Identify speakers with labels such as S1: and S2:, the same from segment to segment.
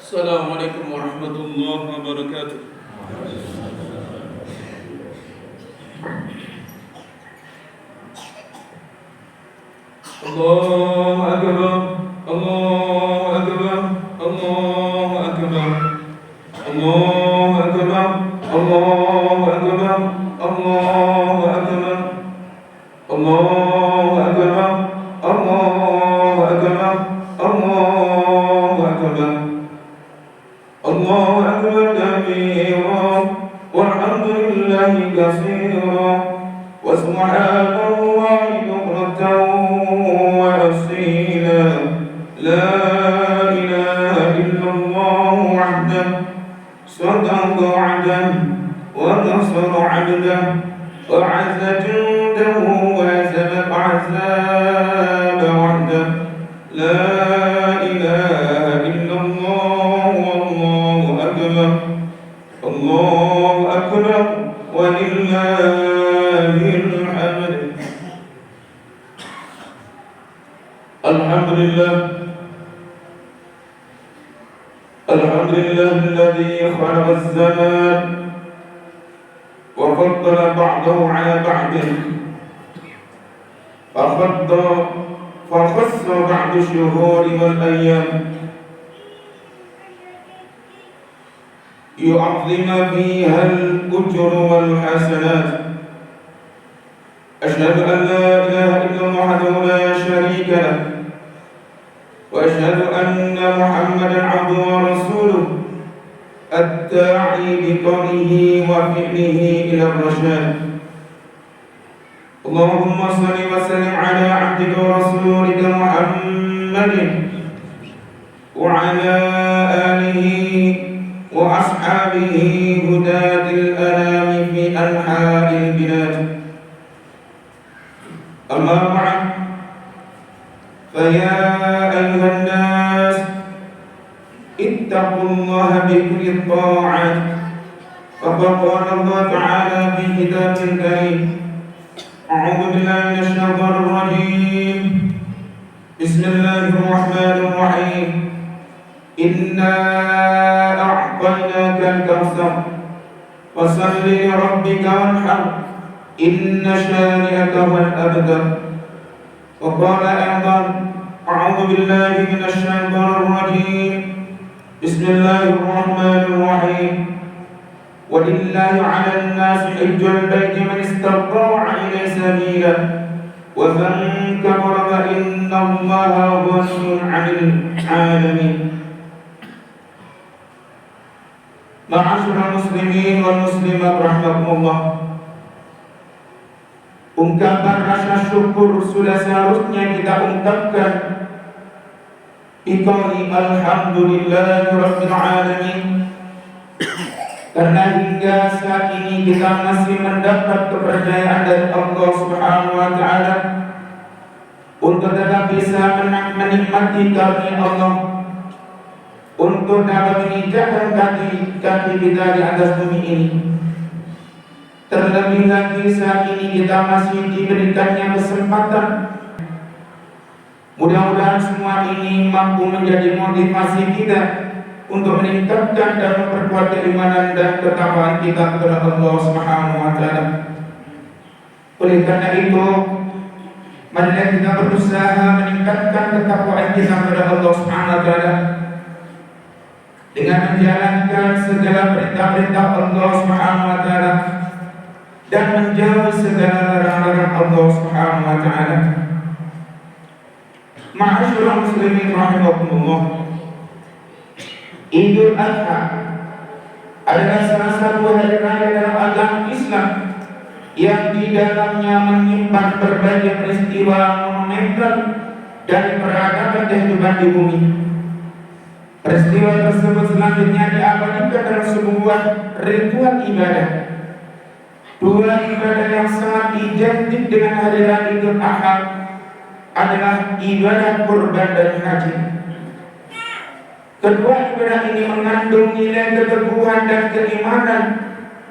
S1: السلام عليكم ورحمة الله وبركاته. الله أكبر، الله أكبر، الله أكبر، الله أكبر، الله أكبر، الله أكبر، الله أكبر، الله أكبر، الله أكبر، الله أكبر كبيرا والحمد لله كثيرا وسبحان الله بكرة وأصيلا. لا إله إلا الله وحده صدق وعده ونصر عبده وعز جنده وهزم الأحزاب وحده. لا إله إلا الله والله أكبر. الله أكبر ولله الحمد. الحمد لله، الحمد لله الذي خلق الزمان وفضل بعضه على بعض، فخص بعض الشهور والأيام يعظم فيها الأجر والحسنات. أشهد أن لا إله إلا الله وحده لا شريك له، وأشهد أن محمدا عبده ورسوله الداعي بقوله وفعله إلى الرشاد. اللهم صل وسلم على عبدك ورسولك محمد وعلى آله وأصحابه هداة الأنام في أنحاء البلاد. أما بعد، فيا أيها الناس اتقوا الله بكل الطاعات، فقد قال الله تعالى في كتابه الكريم: أعوذ بالله من الشيطان الرجيم، بسم الله الرحمن الرحيم. إنا أعطيناك الكوثر فصل لربك وانحر إن شانئك هو الأبتر. وقال أيضا: أعوذ بالله من الشيطان الرجيم، بسم الله الرحمن الرحيم. ولله على الناس حج البيت من استطاع إليه سبيلا ومن كفر فإن الله غني عن العالمين. Ma'asyiral muslimin wal muslimat rahimakumullah. Ungkapan rasa syukur sudah seharusnya kita ungkapkan biqauli alhamdulillahi rabbil alamin. Karena hingga saat ini kita masih mendapat kepercayaan dari Allah Subhanahu wa taala untuk tetap bisa menikmati karunia Allah, untuk dapat menginjakkan kaki kita di atas bumi ini. Terlebih lagi saat ini kita masih diberikannya kesempatan. Mudah-mudahan semua ini mampu menjadi motivasi kita untuk meningkatkan dan memperkuat keimanan dan ketakwaan kita kepada Allah Subhanahu wa taala. Oleh karena itu, marilah kita berusaha meningkatkan ketakwaan kita kepada Allah Subhanahu wa taala dengan menjalankan segala perintah-perintah Allah Subhanahu wa taala dan menjauhi segala larangan Allah Subhanahu wa taala. Ma'asyiral muslimin rahimakumullah. Idul Adha adalah salah satu hari raya dalam agama Islam yang di dalamnya menyimpan berbagai peristiwa monumental dari peradaban kehidupan di bumi. Peristiwa tersebut selanjutnya diabadikan dalam sebuah ritual ibadah. Dua ibadah yang sangat identik dengan hari raya Idul Adha adalah ibadah kurban dan haji. Kedua ibadah ini mengandung nilai keteguhan dan keimanan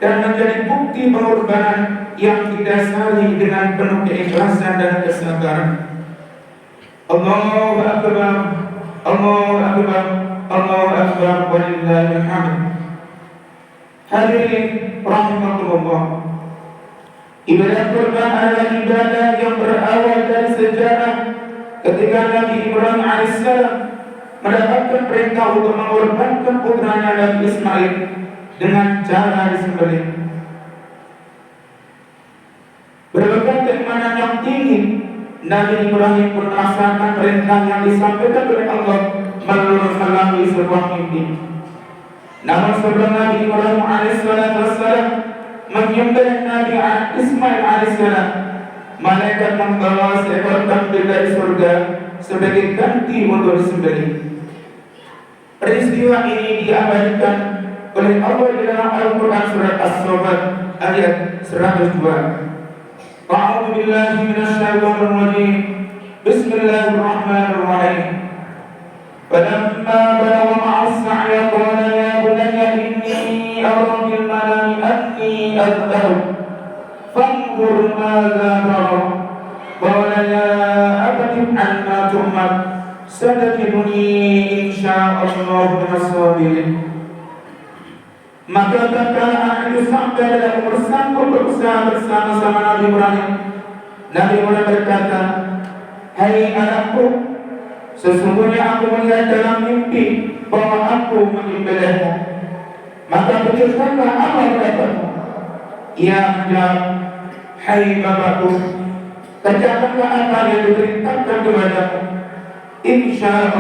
S1: dan menjadi bukti pengorbanan yang didasari dengan penuh keikhlasan dan kesabaran. Allahu Akbar, Allahu Akbar, Allahu Akbar walillahil hamd. Hadirin rahimakumullah, ibadah kurban adalah ibadah yang berawal dari sejarah ketika Nabi Ibrahim alaihissalam mendapatkan perintah untuk mengorbankan putranya Nabi Ismail dengan cara disembelih. Berbagai keimanan yang tinggi, Nabi Ibrahim pun melaksanakan perintah yang disampaikan oleh Allah melalui sebuah mimpi. Namun sebelum Nabi Ibrahim alaihissalam menyembelih Nabi Ismail alaihissalam, malaikat membawa seekor kambing dari surga sebagai ganti untuk disembelih. Peristiwa ini diabadikan oleh Allah di dalam Al-Quran surat As-Saffat ayat 102. A'udzu billahi minasyaitonir rajim. Bismillahirrahmanirrahim. Falamma balagha ma'as sa'ya qala ya bunayya inni ara fil manami anni adhhabu fanzur madza tara. Qala ya abati if'al ma tu'mar satajiduni insyaallah minas sabirin. Maka tatkala anak itu sampai dalam umur sanggup berusaha bersama-sama Nabi Ibrahim, Nabi Ibrahim berkata, "Hai anakku, sesungguhnya aku melihat dalam mimpi bahwa aku menyembelihmu. Maka pikirkanlah apa pendapatmu?" Ia menjawab, "Hai bapakku, kerjakanlah apa yang diperintahkan kepadamu. Insyaallah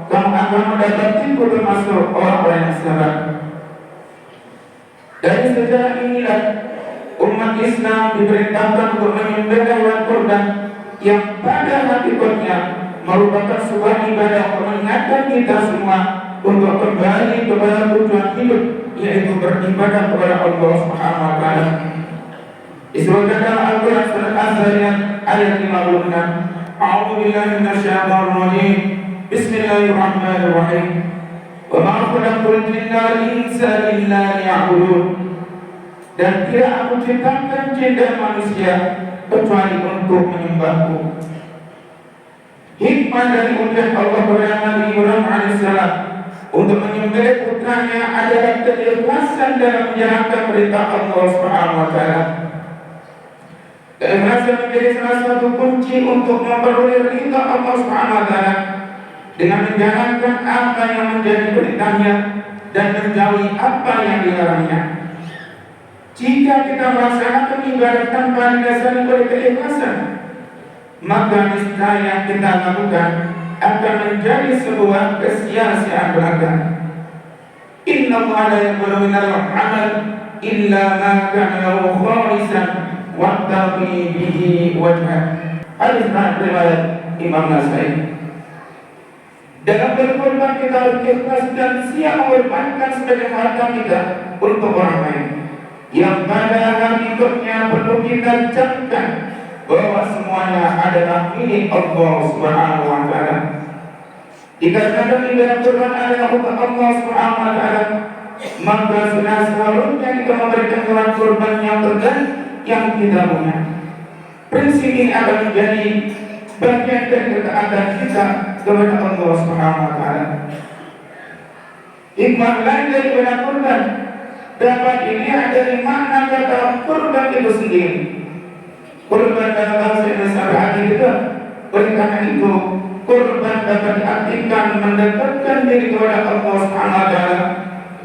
S1: kamu akan mendapatiku termasuk orang-orang yang sabar." Dari sejarah inilah umat Islam diperintahkan untuk menyembelih hewan kurban yang pada hakikatnya merupakan sebuah ibadah untuk mengingatkan kita semua untuk kembali kepada tujuan hidup, yaitu beribadah kepada Allah Subhanahu wa taala. Disebutkan dalam Al-Quran surat Az-Zariyat ayat 56. A'udzu billahi minasyaitonir rajim. Bismillahirrahmanirrahim. Wa ma khalaqtul jinna wal insa illa liya'budun. Dan tidak aku ciptakan jin dan manusia kecuali untuk menyembahku. Hikmah dari ujian Allah kepada Nabi Ibrahim alaihissalam untuk menyembelih putranya adalah keikhlasan dalam menjalankan perintah Allah Subhanahu wa taala. Keikhlasan menjadi salah satu kunci untuk memperoleh ridha Allah Subhanahu wa taala dengan menjalankan apa yang menjadi perintahnya dan menjauhi apa yang dilarangnya. Jika kita melaksanakan ibadah tanpa didasari oleh keikhlasan, maka niscaya yang kita lakukan akan menjadi sebuah kesia-siaan belaka. Inna Allah la yaqbalu minal amal illa ma kana lahu khalisan wa taqi bihi wajhah. Hadis riwayat Imam Nasai. Dalam berkorban kita harus ikhlas dan siap mengorbankan sebagian harta kita untuk orang lain, yang pada hakikatnya perlu kita camkan bahwa semuanya adalah milik Allah Subhanahu wa taala. Dikarenakan ibadah kurban adalah untuk Allah Subhanahu wa taala, maka sudah seharusnya kita memberikan hewan kurban yang terbaik yang kita punya. Prinsip ini akan menjadi bagian dari ketaatan kita kepada Allah Subhanahu wa taala. Hikmah lain dari ibadah kurban dapat dilihat dari makna kata kurban itu sendiri. Kurban dalam bahasa Indonesia berarti juga. Oleh karena itu, kurban dapat diartikan mendekatkan diri kepada Allah Subhanahu wa taala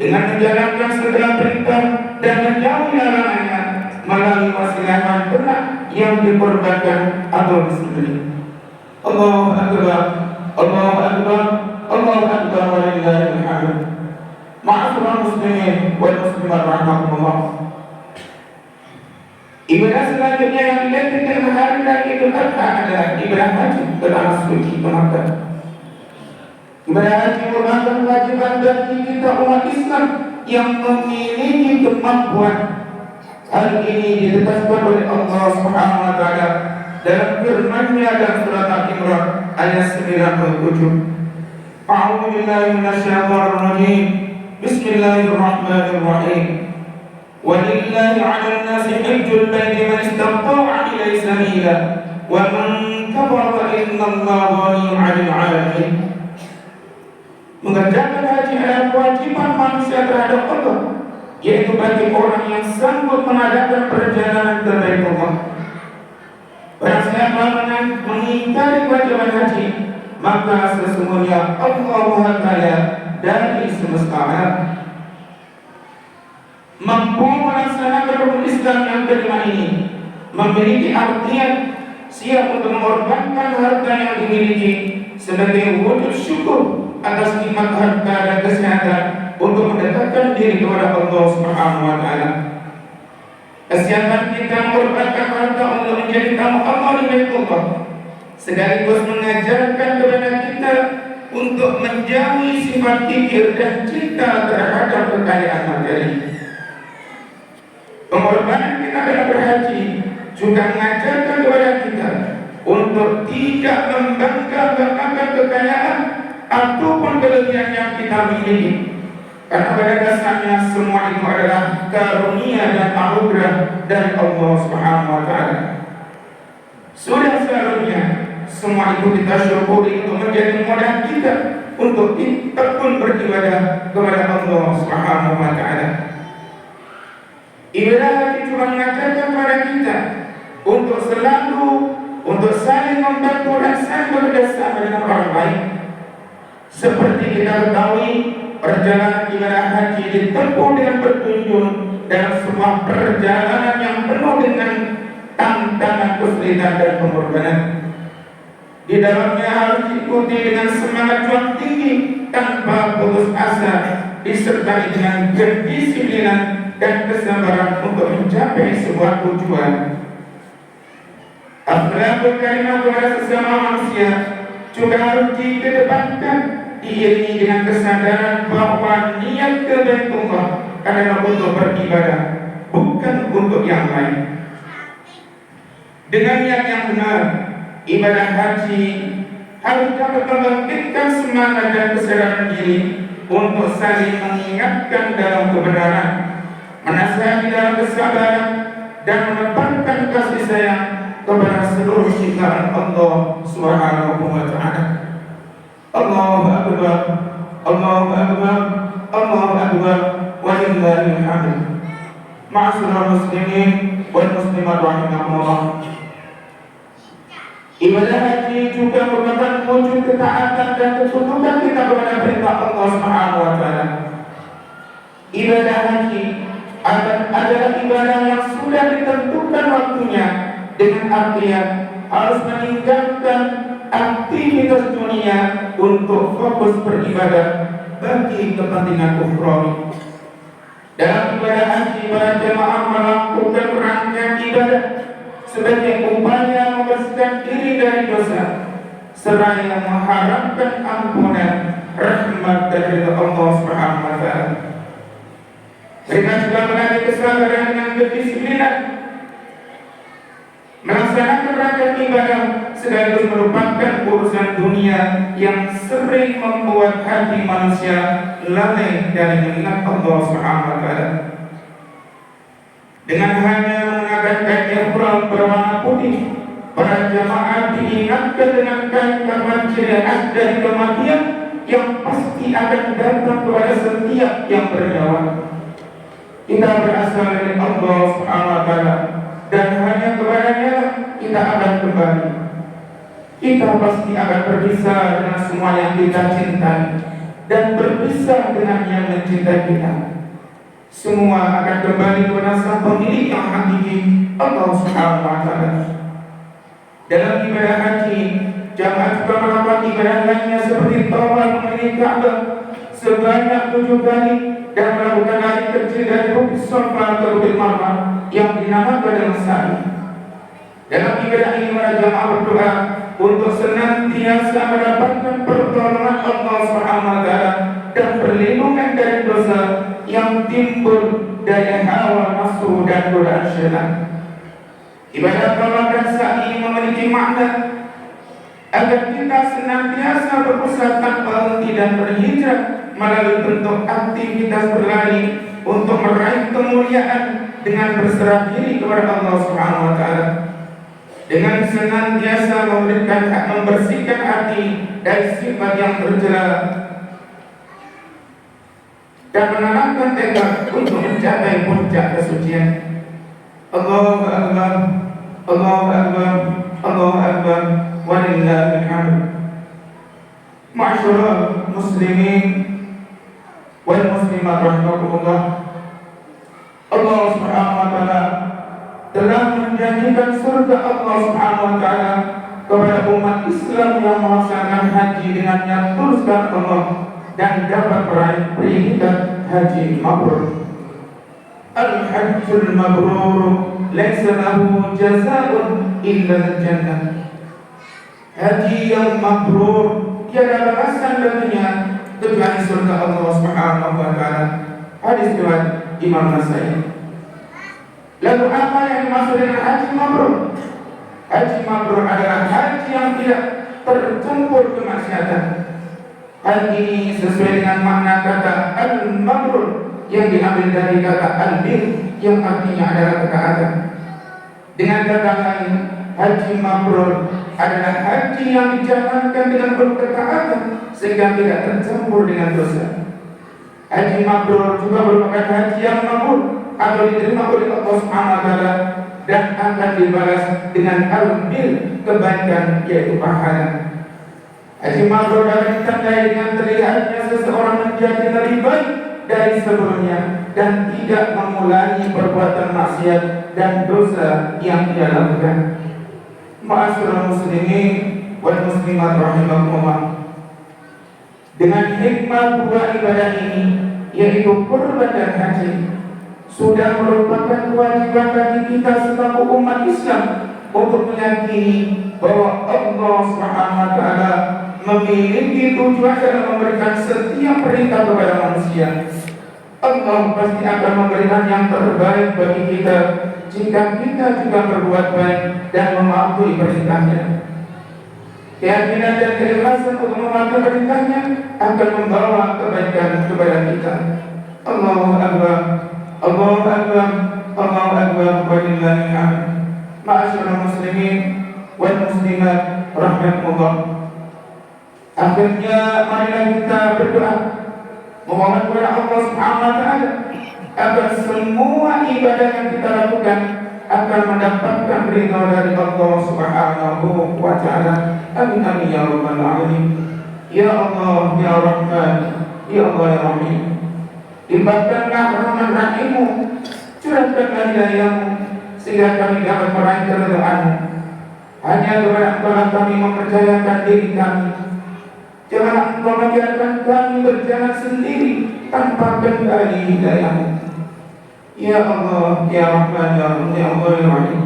S1: dengan menjalankan segala perintah dan menjauhi larangannya melalui wasilah hewan ternak yang dikorbankan atau disembelih. Allahu Akbar, Allahu Akbar, Allahu Akbar walillahil hamd. Ma'asyiral muslimin wal muslimat rahimakumullah. Ibadah selanjutnya yang dilakukan dalam hari raya Idul Adha adalah ibadah haji ke tanah suci Mekah. Ibadah haji merupakan kewajiban bagi kita umat Islam yang memiliki kemampuan. Hal ini ditetapkan oleh Allah Subhanahu wa taala dalam firman-Nya dalam surat Al-Imran ayat 97. A'udzu billahi minasyaitonir rajim. Bismillahirrahmanirrahim. Walillahi 'alan nasi hajjul baiti man istata'a ilaihi sabila wa man kafara fa innallaha ghaniyyun 'anil 'alamin. Mengerjakan haji adalah kewajiban manusia terhadap Allah, yaitu bagi orang yang sanggup mengadakan perjalanan ke Baitullah. Barang siapa mengingkari kewajiban haji, maka sesungguhnya Allah Maha Kaya dari semesta alam mampu melaksanakan rukun Islam yang kelima ini, memiliki artian siap untuk mengorbankan harta yang dimiliki sebagai wujud syukur atas nikmat harta dan kesehatan untuk mendekatkan diri kepada Allah Subhanahu wa taala. Kesiapan kita mengorbankan harta untuk menjadi tamu Allah di Baitullah sekaligus mengajarkan kepada kita untuk menjauhi sifat kikir dan cinta terhadap kekayaan materi. Pengorbanan kita dalam berhaji juga mengajarkan kepada kita untuk tidak membangga-banggakan kekayaan ataupun kelebihan yang kita miliki, karena pada dasarnya semua itu adalah karunia dan anugerah dari Allah Subhanahu wa taala. Sudah seharusnya semua itu kita syukuri untuk menjadi modal kita untuk tekun beribadah kepada Allah Subhanahu wa taala. Ibadah haji juga mengajarkan kepada kita untuk selalu untuk saling membantu dan saling bekerjasama dengan orang lain. Seperti kita ketahui, perjalanan ibadah haji ditempuh dengan berkunjung dalam sebuah perjalanan yang penuh dengan tantangan, kesulitan dan pengorbanan. Di dalamnya harus diikuti dengan semangat juang tinggi tanpa putus asa, disertai dengan kedisiplinan dan kesabaran untuk mencapai sebuah tujuan. Akhlakul karimah kepada sesama manusia juga harus dikedepankan, diiringi dengan kesadaran bahwa niat ke Baitullah adalah untuk beribadah, bukan untuk yang lain. Dengan niat yang benar, ibadah haji harus dapat membangkitkan semangat dan kesadaran diri untuk saling mengingatkan dalam kebenaran, menasihati dalam kesabaran, dan menebarkan kasih sayang kepada seluruh ciptaan Allah Subhanahu wa taala. Allahu akbar, Allahu akbar, Allahu akbar, walillahil hamd. Ma'asyiral muslimin wal muslimat rahimakumullah. Ibadah haji juga merupakan wujud ketaatan dan ketundukan kita kepada perintah Allah Subhanahu wa taala. Ibadah haji adalah ibadah yang sudah ditentukan waktunya, dengan artian harus meninggalkan aktivitas dunia untuk fokus beribadah bagi kepentingan ukhrawi. Dalam ibadah haji, para jemaah melakukan rangkaian ibadah sebagai upaya membersihkan diri dari dosa, seraya mengharapkan ampunan, rahmat dari Allah Subhanahu wa taala. Mereka juga melatih kesabaran dengan kedisiplinan melaksanakan rangkaian ibadah sekaligus merupakan urusan dunia yang sering membuat hati manusia lalai dari mengingat Allah Subhanahu wa taala. Dengan hanya mengenakan kain ihram berwarna putih, para jamaah diingatkan dengan kain kafan ciri khas dari kematian yang pasti akan datang kepada setiap yang bernyawa. Kita berasal dari Allah Subhanahu wa taala dan hanya kepadanya kita akan kembali. Kita pasti akan berpisah dengan semua yang kita cintai dan berpisah dengan yang mencintai kita. Semua akan kembali kepada sang pemilik yang hakiki, Allah Subhanahu wa taala. Dalam ibadah haji, jamaah juga melakukan ibadah lainnya seperti tawaf mengelilingi Ka'bah sebanyak 7 kali dan melakukan lari kecil dari Bukit Safa ke Bukit Marwah yang dinamakan dengan sa'i. Dalam ibadah ini para jamaah berdoa untuk senantiasa mendapatkan pertolongan Allah Subhanahu wa taala dan perlindungan dari dosa yang timbul dari hawa nafsu dan godaan syaitan. Ibadah tawaf dan sa'i memiliki makna agar kita senantiasa berusaha tanpa henti dan berhijrah melalui bentuk aktivitas berlari untuk meraih kemuliaan dengan berserah diri kepada Allah Subhanahu wa taala. Dengan senantiasa memberikan hak membersihkan hati dari sifat yang tercela, dan menanamkan tekad untuk mencapai puncak kesucian. Allahu Akbar, Allahu Akbar, Allahu Akbar, walillahil hamd. Ma'asyiral muslimin wal muslimat rahimakumullah. Allah Subhanahu wa taala telah menjanjikan surga Allah Subhanahu wa taala kepada umat Islam yang melaksanakan haji dengannya teruskan Allah dan dapat meraih predikat haji mabrur. Al-hajjul mabrur laisa lahu jazaa'un illa al-jannah. Haji yang mabrur tiada balasan baginya kecuali surga Allah Subhanahu wa taala. Hadis riwayat Imam Nasai. Lalu apa yang dimaksud dengan haji mabrur? Haji mabrur adalah haji yang tidak tercampur kemaksiatan. Hal ini sesuai dengan makna kata al-mabrur yang diambil dari kata al-bir yang artinya adalah ketaatan. Dengan kata lain, haji mabrur adalah haji yang dijalankan dengan penuh ketaatan sehingga tidak tercampur dengan dosa. Haji mabrur juga merupakan haji yang mabrur atau diterima oleh Allah Subhanahu wa taala dan akan dibalas dengan al-bir, kebaikan, yaitu pahala. Haji mabrur dapat ditandai dengan terlihatnya seseorang menjadi lebih baik dari sebelumnya dan tidak mengulangi perbuatan maksiat dan dosa yang dia lakukan. Ma'asyiral muslimin wal muslimat rahimakumullah. Dengan hikmah dua ibadah ini, yaitu kurban dan haji, sudah merupakan kewajiban bagi kita sebagai umat Islam untuk meyakini bahwa Allah Subhanahu wa taala memiliki tujuan dalam memberikan setiap perintah kepada manusia. Allah pasti akan memberikan yang terbaik bagi kita jika kita juga berbuat baik dan mematuhi perintahnya. Keyakinan dan keikhlasan untuk mematuhi perintahnya akan membawa kebaikan kepada kita. Allahu Akbar, Allahu Akbar, Allahu Akbar, walillahil hamd. Ma'asyiral muslimin wal muslimat rahimakumullah. Akhirnya marilah kita berdoa memohon kepada Allah Subhanahu wa taala agar semua ibadah yang kita lakukan akan mendapatkan ridha dari Allah Subhanahu wa taala. Amin amin ya rabbal alamin. Ya Allah ya Rahman, ya Allah ya Rahim. Limpahkanlah rahmat rahim-Mu, curahkanlah hidayah-Mu sehingga kami dapat meraih keridhaan-Mu. Hanya kepada Engkau kami mempercayakan diri kami. Jangan Engkau membiarkan kami berjalan sendiri tanpa kendali hidayah-Mu. Ya Allah, ya Rahman, ya Allah, ya Rahim.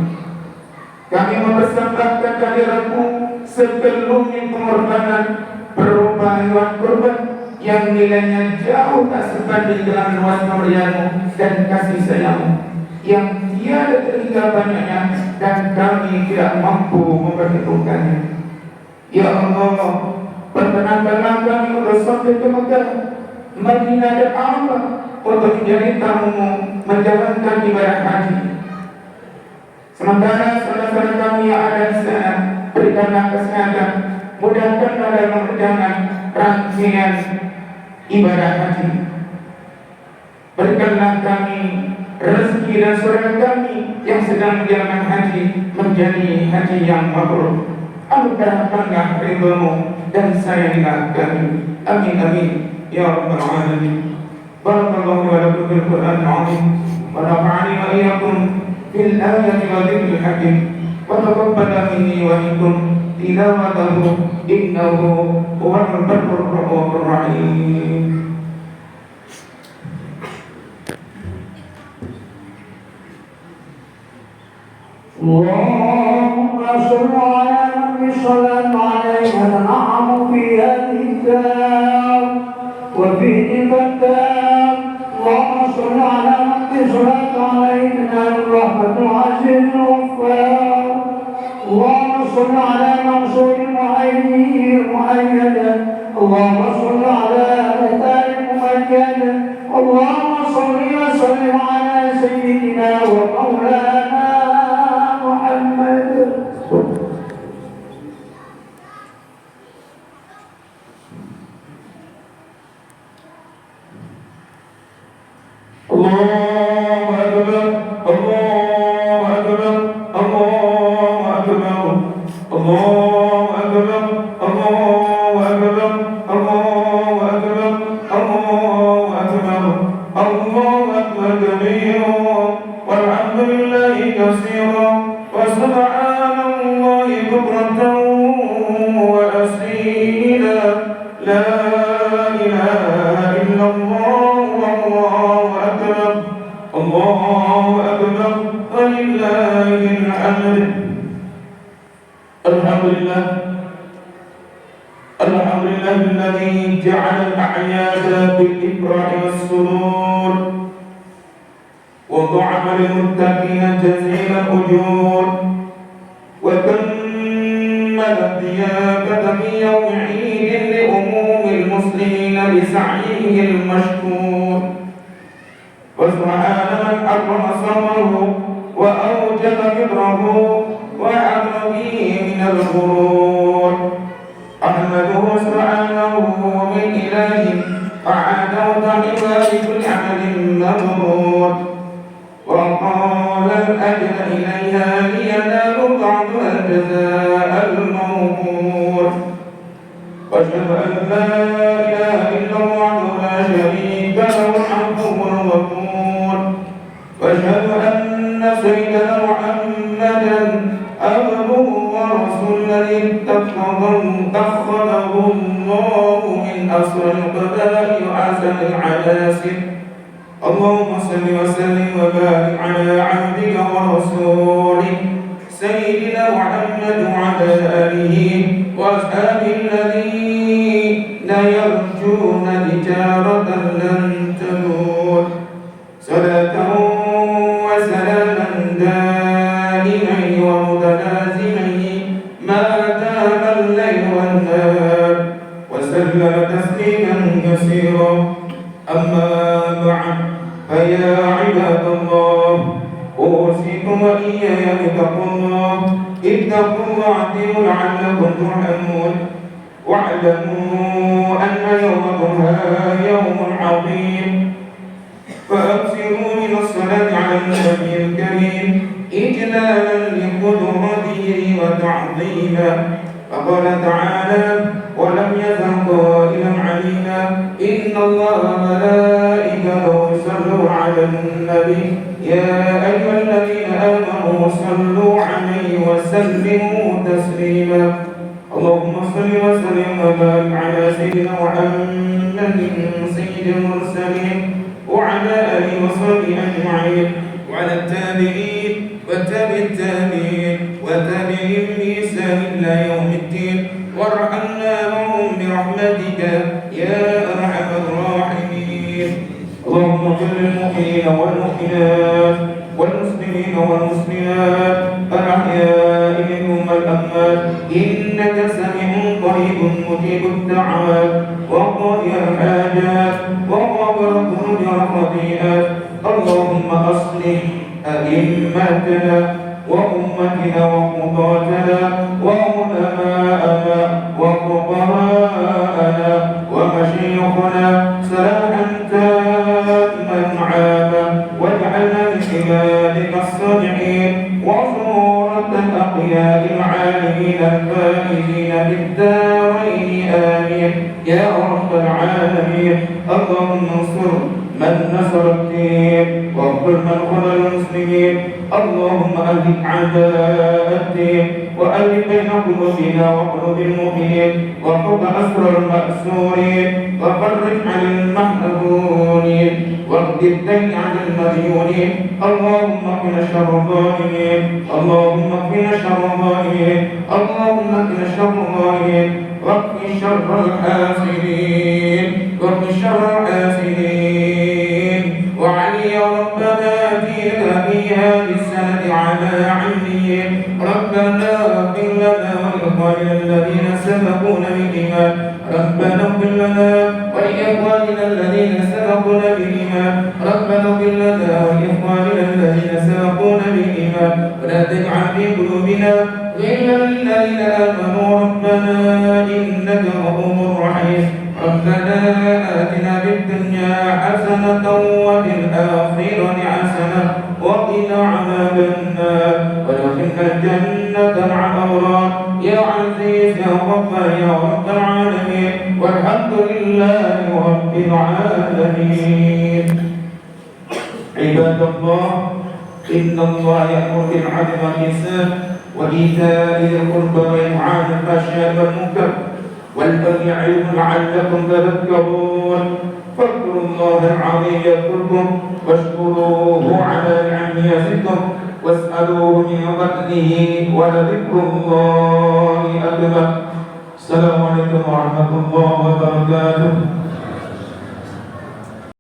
S1: Kami mempersembahkan kehadiran-Mu sebelumnya pengorbanan berupa hewan kurban yang nilainya jauh tak sebanding dengan luas pemberian-Mu dan kasih sayang-Mu yang tiada terhingga banyaknya dan kami tidak mampu memperhitungkannya. Ya Allah, perkenankanlah kami untuk sampai ke Mekah, Madinah dan Arafah untuk menjadi tamu-Mu menjalankan ibadah haji. Sementara saudara-saudara kami yang ada di sana, berikanlah kesehatan, mudahkanlah dalam mengerjakan rangkaian ibadah haji. Berikanlah kami rezeki dan saudara kami yang sedang menjalankan haji menjadi haji yang mabrur. Anugerahkanlah ridha-Mu dan sayangilah kami. Amin amin ya rabbal alamin. Barakallahu wa lakum fil Qur'anil azim wa nafa'ani wa iyyakum fil ayati wa dhikril hakim wa taqabbala minni wa minkum tilawatahu innahu huwal barrur rahmanur rahim.
S2: Allahumma shalli ala nabi sallallahu alaihi wa sallam fi hadhihi kitab wa fi kitab. Allahumma shalli ala nabi sallallahu alaihi wa sallam rahmatul aziz al-ghaffar. Allahumma shalli ala mansur muayyad. Allahumma shalli ala muhtar muayyad. Allahumma shalli wa sallim ala sayyidina wa maulana
S1: الله أكبر الله أكبر الله أكبر الله أكبر الله أكبر الله أكبر الله أكبر الله أكبر كبيرا والحمد لله كثيرا وسبحان الله بكرة وأصيلا لا إله إلا الله والله أكبر الله أكبر ولله الحمد الحمد لله الحمد لله الذي جعل الأعياد بالإفراح والسرور وضعف للمتقين جزيل الأجور وكمل الضيافة في يوم عيد لأموم المسلمين بسعيه المشكور وسبحان من أكرم صبره وأوجب كبره وعمل به من الغرور أحمده سبحانه من إله أعاده تحوى لكل عمل مبرور وقال الأجل إليها لينالوا بعضها الجزاء الموفور وأشهد أن لا إله إلا الله لا شريك له الحكم الغفور وأشهد أن سيدنا محمدا عبده ورسوله الذي اتخذه الله من أسر القبائل وأحسن العناسر اللهم صل وسلم وبارك على عبدك ورسولك سيدنا محمد وعلى آله وأصحابه الذين يرجون تجارة لن تبور صلاة وسلاما دائمين ومتلازمين ما دام الليل والنهار وسلم تسليما كثيرا أما بعد فيا عباد الله أوصيكم وإياي بتقوى الله اتقوا الله واعدلوا لعلكم ترحمون واعلموا أن يومكم هذا يوم عظيم فأكثروا من الصلاة على النبي الكريم إجلالا لقدرته وتعظيما فقال تعالى ولم يزل قائلا علينا إن الله وملائكته يصلون على النبي يا أيها الذين آمنوا صلوا عليه وسلموا تسليما اللهم صل وسلم وبارك على سيدنا محمد سيد المرسلين وعلى آله وصحبه أجمعين وعلى التابعين وتابع التابعين وتابعين بإحسان إلى يوم الدين وارحمنا معهم برحمتك يا أرحم الراحمين اللهم اغفر للمؤمنين والمؤمنات والمسلمين والمسلمات الأحياء منهم والأموات إنك سميع قريب مجيب الدعوات وقاضي الحاجات وغافر الذنوب والخطيئات اللهم أصلح أئمتنا وأمتنا وقضاتنا وعلماءنا وفقهاءنا ومشيخنا صلاحا تاما عاما واجعلنا من عبادك الصالحين وصورة الأقياء العالمين الفائزين بالدارين آمين يا رب العالمين اللهم انصر من نصر الدين واغفر من خذل المسلمين اللهم أهلك أعداء الدين وألف بين قلوبنا وقلوب المؤمنين وفك أسر المأسورين وفرج عن المحزونين واقض الدين عن المديونين اللهم اكفنا شر الظالمين اللهم اكفنا شر الظالمين اللهم اكفنا شر الظالمين واكف شر الحاسدين واكف شر الحاسدين وعلي يا ربنا آتينا في هذه السنة على عليين ربنا اغفر لنا ولإخواننا الذين سبقونا بالإيمان ربنا اغفر لنا ولإخواننا الذين سبقونا بالإيمان ربنا اغفر لنا ولإخواننا الذين سبقونا بالإيمان ولا تجعل في قلوبنا غلا للذين آمنوا ربنا إنك رؤوف رحيم ربنا آتنا في الدنيا حسنة وفي الآخرة حسنة وقنا عذاب النار وادخلنا الجنة مع الأبرار يا عزيز يا غفار يا رب العالمين والحمد لله رب العالمين. عباد الله، إن الله يأمر بالعدل والإحسان وإيتاء ذي القربى وينهى عن الفحشاء والمنكر والبغي يعظكم لعلكم تذكرون. فاذكروا الله العظيم يذكركم واشكروه على نعمه يزدكم واسألوه من فضله ولذكر الله أكبر. السلام عليكم ورحمة الله وبركاته.